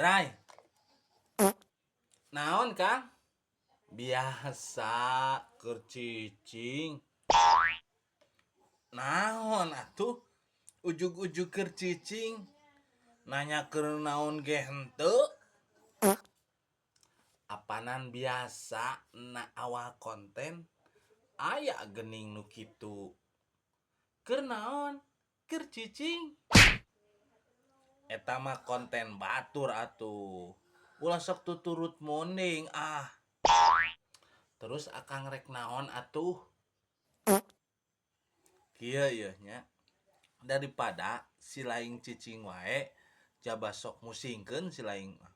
Bray, naon Kang? Biasa kercicing. Naon atuh? Ujug-ujug kercicing. Nanya ke naon ge henteu? Apanan biasa na awal konten aya gening nu kitu. Keur naon? Keur cicing. Eta mah konten batur atuh. Ulah sok tuturut monding ah. Terus akang rek naon atuh? Kieu yeuh nya. Daripada si laing cicing wae jaba sok musingkeun si laing mah.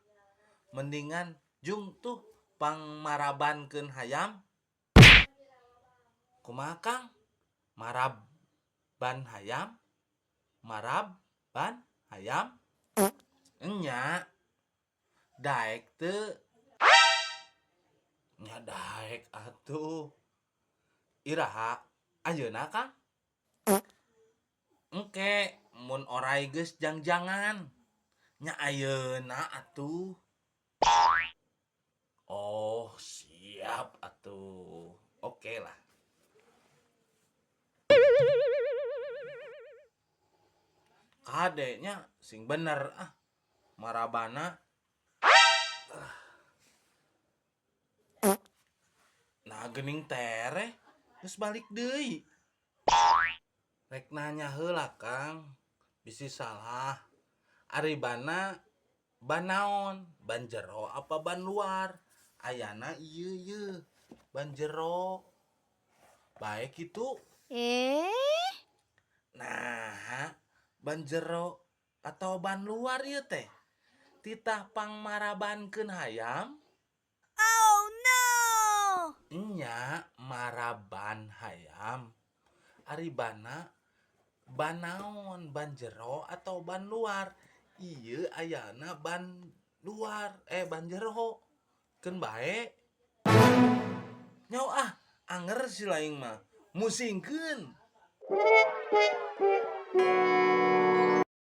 Mendingan jung tuh pangmarabankeun hayam. Kumaha Kang? Maraban hayam? Maraban hayam? Enya. Daek teu. Nya daek atuh. Iraha ayeuna Kang? Engke mun orai geus jang-jangan. Nya ayeuna atuh. Oh, siap atuh. Oke lah. Kadenya sing bener ah. Marabana. Nah gening tere geus balik deui. Rek nanya heula Kang. Bisi salah. Aribana ban naon? Ban jero apa ban luar? Ayana ieu ban jero. Baik itu. Nah, ban jero atau ban luar ieu teh. Titah pangmarabankeun hayam. Oh no! Nya maraban hayam. Aribana ban naon? Ban jero atau ban luar? Ieu ayana ban luar, ban jero. Keun bae. Nyau ah, anger si laing mah. Musingkeun.